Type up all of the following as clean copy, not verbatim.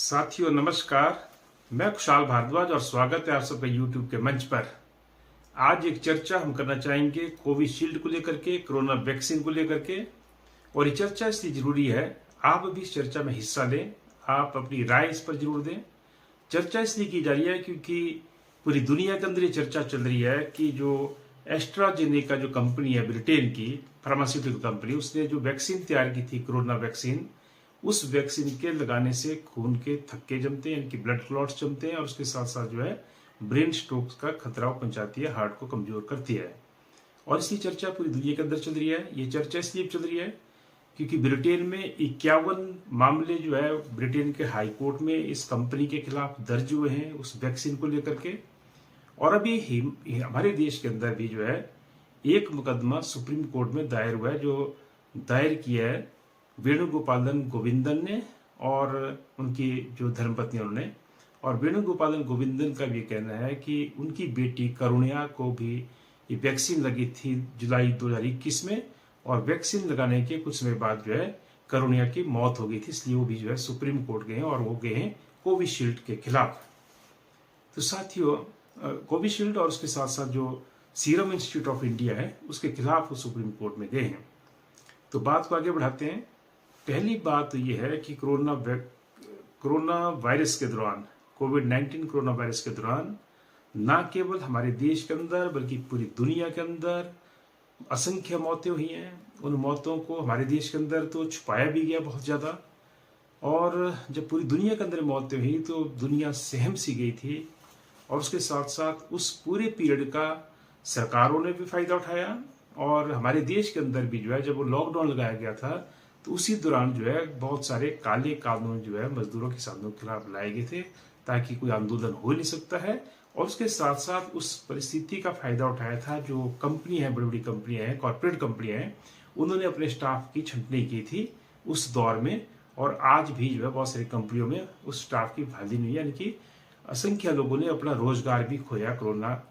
साथियों नमस्कार। मैं खुशहाल भारद्वाज और स्वागत है आप सबका यूट्यूब के मंच पर। आज एक चर्चा हम करना चाहेंगे कोविशील्ड को लेकर के, कोरोना वैक्सीन को लेकर के। और ये चर्चा इसलिए जरूरी है, आप भी इस चर्चा में हिस्सा लें, आप अपनी राय इस पर जरूर दें। चर्चा इसलिए की जा रही है क्योंकि पूरी दुनिया के अंदर ये चर्चा चल रही है कि जो एस्ट्राजेनेका जो कंपनी है ब्रिटेन की फार्मास्यूटिकल कंपनी, उसने जो वैक्सीन तैयार की थी कोरोना वैक्सीन, उस वैक्सीन के लगाने से खून के थक्के जमते हैं, यानी कि ब्लड क्लॉट्स जमते हैं और उसके साथ साथ जो है ब्रेन स्ट्रोक का खतरा पहुंचाती है, हार्ट को कमजोर करती है। और इसकी चर्चा पूरी दुनिया के अंदर चल रही है। ये चर्चा इसलिए चल रही है क्योंकि ब्रिटेन में 51 मामले जो है ब्रिटेन के हाई कोर्ट में इस कंपनी के खिलाफ दर्ज हुए हैं उस वैक्सीन को लेकर के। और अभी हमारे देश के अंदर भी जो है एक मुकदमा सुप्रीम कोर्ट में दायर हुआ है, जो दायर किया है वेणुगोपालन गोविंदन ने और उनकी जो धर्मपत्नी उन्होंने। और वेणुगोपालन गोविंदन का भी कहना है कि उनकी बेटी करुणिया को भी ये वैक्सीन लगी थी जुलाई 2021 में, और वैक्सीन लगाने के कुछ समय बाद जो है करुणिया की मौत हो गई थी, इसलिए वो भी जो है सुप्रीम कोर्ट गए हैं और वो गए हैं कोविशील्ड के खिलाफ। तो साथियों, कोविशील्ड और उसके साथ साथ जो सीरम इंस्टीट्यूट ऑफ इंडिया है उसके खिलाफ वो सुप्रीम कोर्ट में गए हैं। तो बात को आगे बढ़ाते हैं। पहली बात तो ये है कि कोरोना वायरस के दौरान, कोविड-19 कोरोना वायरस के दौरान ना केवल हमारे देश के अंदर बल्कि पूरी दुनिया के अंदर असंख्य मौतें हुई हैं। उन मौतों को हमारे देश के अंदर तो छुपाया भी गया बहुत ज़्यादा, और जब पूरी दुनिया के अंदर मौतें हुई तो दुनिया सहम सी गई थी। और उसके साथ साथ उस पूरे पीरियड का सरकारों ने भी फायदा उठाया, और हमारे देश के अंदर भी जो है जब वो लॉकडाउन लगाया गया था तो उसी दौरान जो है बहुत सारे काले कानून जो है मजदूरों किसानों के खिलाफ लाए गए थे ताकि कोई आंदोलन हो नहीं सकता है। और उसके साथ साथ उस परिस्थिति का फायदा उठाया था जो कंपनी है, बड़ी बड़ी कंपनियां हैं, कॉर्पोरेट कंपनियां हैं, उन्होंने अपने स्टाफ की छंटनी की थी उस दौर में। और आज भी जो है बहुत सारी कंपनियों में उस स्टाफ की बहाली नहीं है, यानी कि असंख्य लोगों ने अपना रोजगार भी खोया कोरोना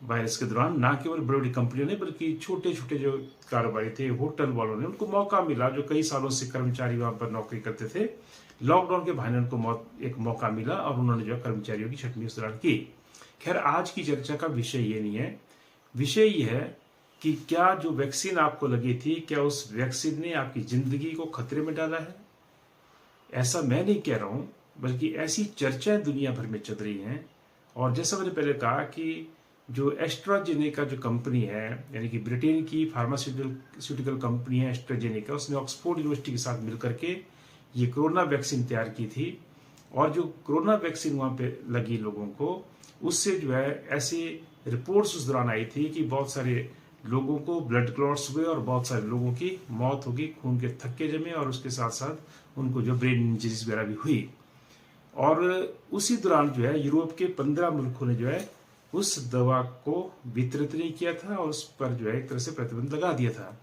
वायरस के दौरान। ना केवल बड़ी बड़ी कंपनियों ने बल्कि छोटे छोटे जो कारोबारी थे, होटल वालों ने, उनको मौका मिला, जो कई सालों से कर्मचारी वहां पर नौकरी करते थे। लॉकडाउन के बहाने उनको एक मौका मिला और उन्होंने जो कर्मचारियों की छंटनी उस दौरान की। खैर, आज की चर्चा का विषय ये नहीं है। विषय ये है कि क्या जो वैक्सीन आपको लगी थी, क्या उस वैक्सीन ने आपकी जिंदगी को खतरे में डाला है? ऐसा मैं नहीं कह रहा हूं, बल्कि ऐसी चर्चाएं दुनिया भर में चल रही हैं। और जैसा मैंने पहले कहा कि जो एस्ट्राजेनेका जो कंपनी है, यानी कि ब्रिटेन की फार्मास्यूटिकल कंपनी है एस्ट्राजेनेका, उसने ऑक्सफोर्ड यूनिवर्सिटी के साथ मिलकर के ये कोरोना वैक्सीन तैयार की थी। और जो कोरोना वैक्सीन वहां पे लगी लोगों को, उससे जो है ऐसी रिपोर्ट्स उस दौरान आई थी कि बहुत सारे लोगों को ब्लड क्लॉट्स हुए और बहुत सारे लोगों की मौत हो गई, खून के थक्के जमे, और उसके साथ साथ उनको जो ब्रेन इंजरीज वगैरह भी हुई। और उसी दौरान जो है यूरोप के 15 मुल्कों ने जो है उस दवा को वितरित नहीं किया था और उस पर जो है एक तरह से प्रतिबंध लगा दिया था।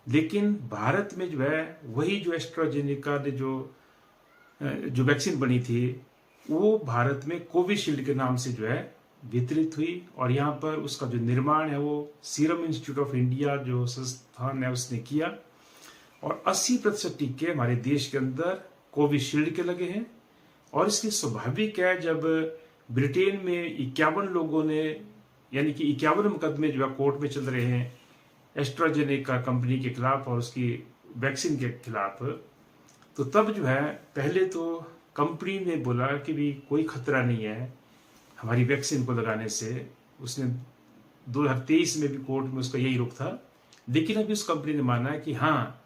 लेकिन भारत में जो है वही जो एस्ट्राजेनेका ने जो वैक्सीन बनी थी, वो भारत में कोविशील्ड के नाम से जो है वितरित हुई। और यहाँ पर उसका जो निर्माण है वो सीरम इंस्टीट्यूट ऑफ इंडिया जो संस्थान है उसने किया। और 80% टीके हमारे देश के अंदर कोविशील्ड के लगे हैं। और इसलिए स्वाभाविक है, जब ब्रिटेन में 51 लोगों ने, यानी कि 51 मुकदमे जो है कोर्ट में चल रहे हैं एस्ट्राजेनेका कंपनी के खिलाफ और उसकी वैक्सीन के खिलाफ, तो तब जो है पहले तो कंपनी ने बोला कि भी कोई खतरा नहीं है हमारी वैक्सीन को लगाने से। उसने 2023 में भी कोर्ट में उसका यही रुख था। लेकिन अभी उस कंपनी ने माना है कि हाँ,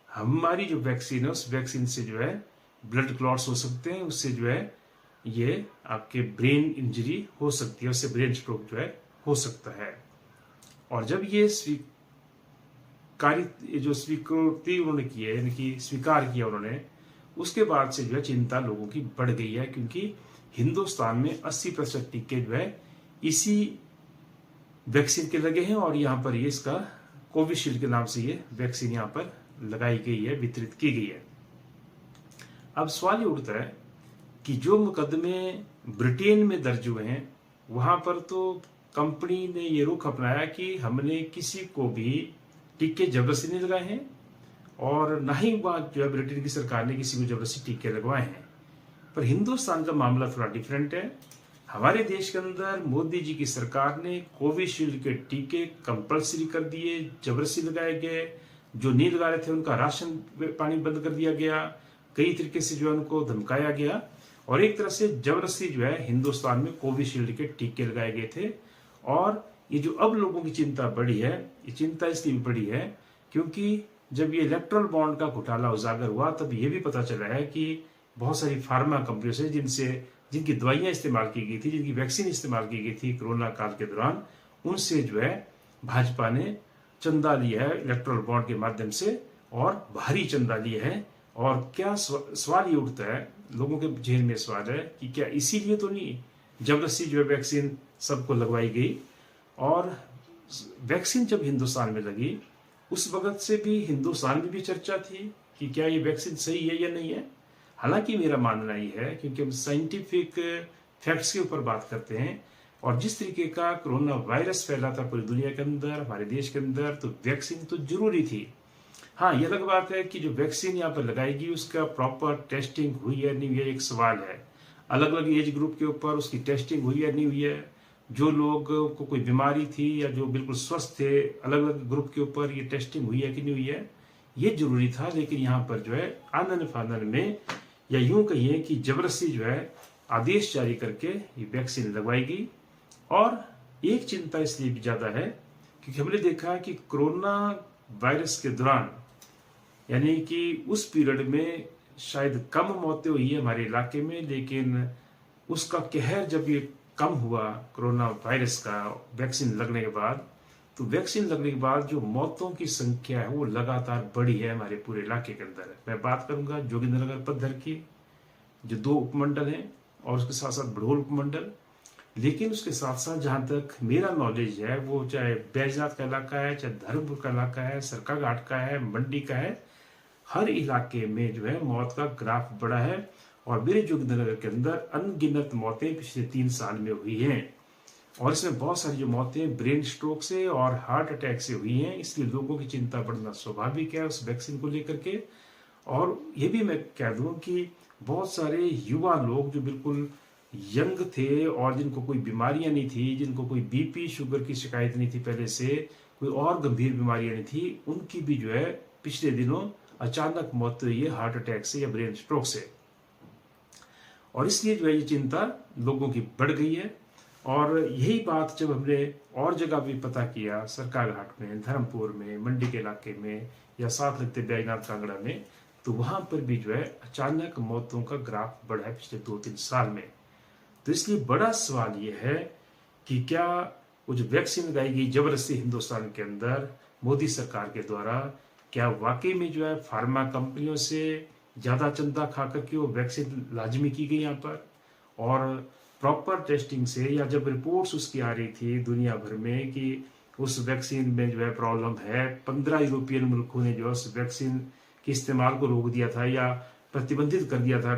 हमारी जो वैक्सीन है उस वैक्सीन से जो है ब्लड क्लॉट्स हो सकते हैं, उससे जो है ये आपके ब्रेन इंजरी हो सकती है, उससे ब्रेन स्ट्रोक जो है हो सकता है। और जब ये स्वीकृति उन्होंने की है, यानी कि स्वीकार किया उन्होंने, उसके बाद से जो है चिंता लोगों की बढ़ गई है, क्योंकि हिंदुस्तान में 80% टीके जो है इसी वैक्सीन के लगे हैं। और यहाँ पर ये इसका कोविशील्ड के नाम से ये वैक्सीन यहाँ पर लगाई गई है, वितरित की गई है। अब सवाल ये उठता है कि जो मुकदमे ब्रिटेन में दर्ज हुए हैं वहां पर तो कंपनी ने ये रुख अपनाया कि हमने किसी को भी टीके जबरदस्ती नहीं लगाए हैं, और ना ही वहां जो है ब्रिटेन की सरकार ने किसी को जबरदस्ती टीके लगवाए हैं। पर हिंदुस्तान का मामला थोड़ा डिफरेंट है। हमारे देश के अंदर मोदी जी की सरकार ने कोविशील्ड के टीके कंपलसरी कर दिए, जबरदस्ती लगाए गए। जो नहीं लगा रहे थे उनका राशन पानी बंद कर दिया गया, कई तरीके से जो है उनको धमकाया गया और एक तरह से जबरदस्ती जो है हिंदुस्तान में कोविशील्ड के टीके लगाए गए थे। और ये जो अब लोगों की चिंता बढ़ी है, ये चिंता इसलिए भी बढ़ी है क्योंकि जब ये इलेक्ट्रल बॉन्ड का घोटाला उजागर हुआ तब ये भी पता चला है कि बहुत सारी फार्मा कंपनियों से जिनकी दवाइयां इस्तेमाल की गई थी, जिनकी वैक्सीन इस्तेमाल की गई थी कोरोना काल के दौरान, उनसे जो है भाजपा ने चंदा लिया है इलेक्ट्रल बॉन्ड के माध्यम से और भारी चंदा लिया है। और क्या सवाल ये उठता है, लोगों के जेहन में सवाल है कि क्या इसीलिए तो नहीं जबरदस्ती जो है वैक्सीन सबको लगवाई गई। और वैक्सीन जब हिंदुस्तान में लगी उस वक्त से भी हिंदुस्तान में भी चर्चा थी कि क्या ये वैक्सीन सही है या नहीं है। हालांकि मेरा मानना ये है, क्योंकि हम साइंटिफिक फैक्ट्स के ऊपर बात करते हैं और जिस तरीके का कोरोना वायरस फैला था पूरी दुनिया के अंदर, हमारे देश के अंदर, तो वैक्सीन तो जरूरी थी। हाँ, ये अलग बात है कि जो वैक्सीन यहाँ पर लगाएगी उसका प्रॉपर टेस्टिंग हुई है नहीं हुई है, एक सवाल है। अलग अलग एज ग्रुप के ऊपर उसकी टेस्टिंग हुई है नहीं हुई है, जो लोग को कोई बीमारी थी या जो बिल्कुल स्वस्थ थे, अलग अलग ग्रुप के ऊपर ये टेस्टिंग हुई है कि नहीं हुई है, ये जरूरी था। लेकिन यहाँ पर जो है आनन फानन में, या यूं कहिए कि जबरदस्ती जो है आदेश जारी करके ये वैक्सीन लगवाएगी। और एक चिंता इसलिए भी ज्यादा है क्योंकि हमने देखा कि कोरोना वायरस के दौरान, यानी कि उस पीरियड में शायद कम मौतें हुई है हमारे इलाके में, लेकिन उसका कहर जब ये कम हुआ कोरोना वायरस का वैक्सीन लगने के बाद, तो वैक्सीन लगने के बाद जो मौतों की संख्या है वो लगातार बढ़ी है हमारे पूरे इलाके के अंदर। मैं बात करूंगा जोगिंद्रनगर पद्धर की, जो 2 उपमंडल हैं और उसके साथ साथ बड़ोल उपमंडल। लेकिन उसके साथ साथ जहां तक मेरा नॉलेज है, वो चाहे बैजनाथ का इलाका है, चाहे धर्मपुर का इलाका है, सरका घाट का है, मंडी का है, हर इलाके में जो है मौत का ग्राफ बढ़ा है। और मेरे जोगिंद्रनगर के अंदर अनगिनत मौतें पिछले 3 साल में हुई हैं और इसमें बहुत सारी जो मौतें ब्रेन स्ट्रोक से और हार्ट अटैक से हुई हैं। इसलिए लोगों की चिंता बढ़ना स्वाभाविक है उस वैक्सीन को लेकर के। और ये भी मैं कह दूं कि बहुत सारे युवा लोग जो बिल्कुल यंग थे और जिनको कोई बीमारियां नहीं थी, जिनको कोई बीपी शुगर की शिकायत नहीं थी पहले से, कोई और गंभीर बीमारियां नहीं थी, उनकी भी जो है पिछले दिनों अचानक मौत हुई है हार्ट अटैक से या ब्रेन स्ट्रोक से। और इसलिए जो है ये चिंता लोगों की बढ़ गई है। और यही बात जब हमने और जगह भी पता किया, सरकार घाट में, धर्मपुर में, मंडी के इलाके में या साथ लगते बैजनाथ कांगड़ा में, तो वहां पर भी जो है अचानक मौतों का ग्राफ बढ़ा है पिछले 2-3 साल में। तो इसलिए बड़ा सवाल ये है कि क्या वो जो वैक्सीन लगाई गई जबरदस्ती हिंदुस्तान के अंदर मोदी सरकार के द्वारा, क्या वाकई में जो है फार्मा कंपनियों से ज्यादा चंदा खा करके वो वैक्सीन लाजमी की गई यहाँ पर, और प्रॉपर टेस्टिंग से, या जब रिपोर्ट्स उसकी आ रही थी दुनिया भर में कि उस वैक्सीन में जो है प्रॉब्लम है, 15 यूरोपियन मुल्कों ने जो है उस वैक्सीन के इस्तेमाल को रोक दिया था या प्रतिबंधित कर दिया था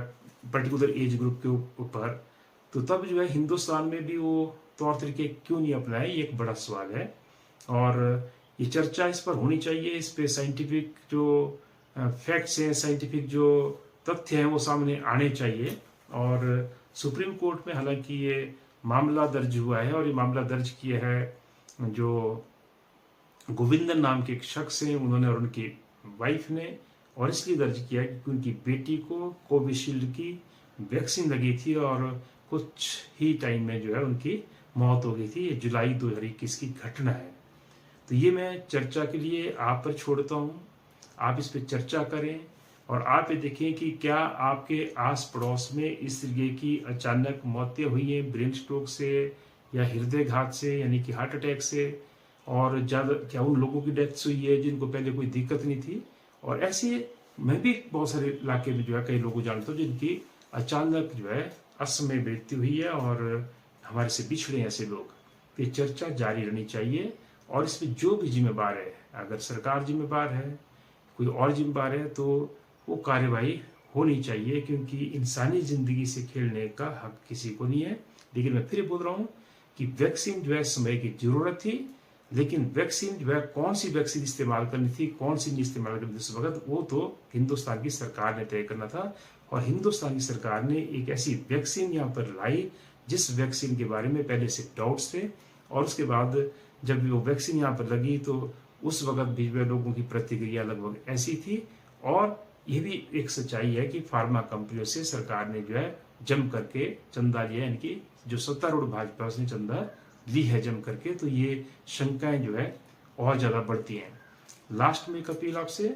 पर्टिकुलर एज ग्रुप के ऊपर, तो तब जो है हिंदुस्तान में भी वो तौर तरीके क्यों नहीं अपनाए, ये एक बड़ा सवाल है। और ये चर्चा इस पर होनी चाहिए, इस पे साइंटिफिक जो फैक्ट्स हैं, साइंटिफिक जो तथ्य हैं वो सामने आने चाहिए। और सुप्रीम कोर्ट में हालांकि ये मामला दर्ज हुआ है और ये मामला दर्ज किया है जो गोविंदन नाम के एक शख्स हैं, उन्होंने और उनकी वाइफ ने, और इसलिए दर्ज किया क्योंकि उनकी बेटी को कोविशील्ड की वैक्सीन लगी थी और कुछ ही टाइम में जो है उनकी मौत हो गई थी। ये जुलाई 2021 की घटना है। तो ये मैं चर्चा के लिए आप पर छोड़ता हूँ, आप इस पर चर्चा करें और आप ये देखें कि क्या आपके आस पड़ोस में इस तरीके की अचानक मौतें हुई हैं ब्रेन स्ट्रोक से या हृदय घात से, यानी कि हार्ट अटैक से, और ज़्यादा क्या उन लोगों की डेथ्स हुई है जिनको पहले कोई दिक्कत नहीं थी। और ऐसे मैं भी बहुत सारे इलाके में जो है कई लोगों जानता हूँ जिनकी अचानक जो है असमय मृत्यु हुई है और हमारे से बिछड़े ऐसे लोग। तो ये चर्चा जारी रहनी चाहिए और इसमें जो भी जिम्मेवार है, अगर सरकार जिम्मेवार है, कोई और जिम्मेवार है, तो वो कार्यवाही होनी चाहिए, क्योंकि इंसानी जिंदगी से खेलने का हक किसी को नहीं है। लेकिन मैं फिर बोल रहा हूँ कि वैक्सीन जो है समय की जरूरत थी, लेकिन वैक्सीन जो है कौन सी वैक्सीन इस्तेमाल करनी थी, कौन सी नहीं इस्तेमाल करनी थी इस वक्त, वो तो हिंदुस्तान की सरकार ने तय करना था। और हिंदुस्तान की सरकार ने एक ऐसी वैक्सीन यहाँ पर लाई जिस वैक्सीन के बारे में पहले से डाउट्स थे, और उसके बाद जब वो वैक्सीन यहाँ पर लगी तो उस वक्त भी लोगों की प्रतिक्रिया लगभग ऐसी थी। और ये भी एक सच्चाई है कि फार्मा कंपनियों से सरकार ने जो है जम करके चंदा लिया, इनकी जो सत्तारूढ़ भाजपा उसने चंदा ली है जम करके। तो ये शंकाएं जो है और ज़्यादा बढ़ती हैं। लास्ट में एक अपील आपसे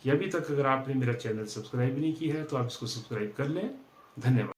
कि अभी तक अगर आपने मेरा चैनल सब्सक्राइब नहीं किया है तो आप इसको सब्सक्राइब कर लें। धन्यवाद।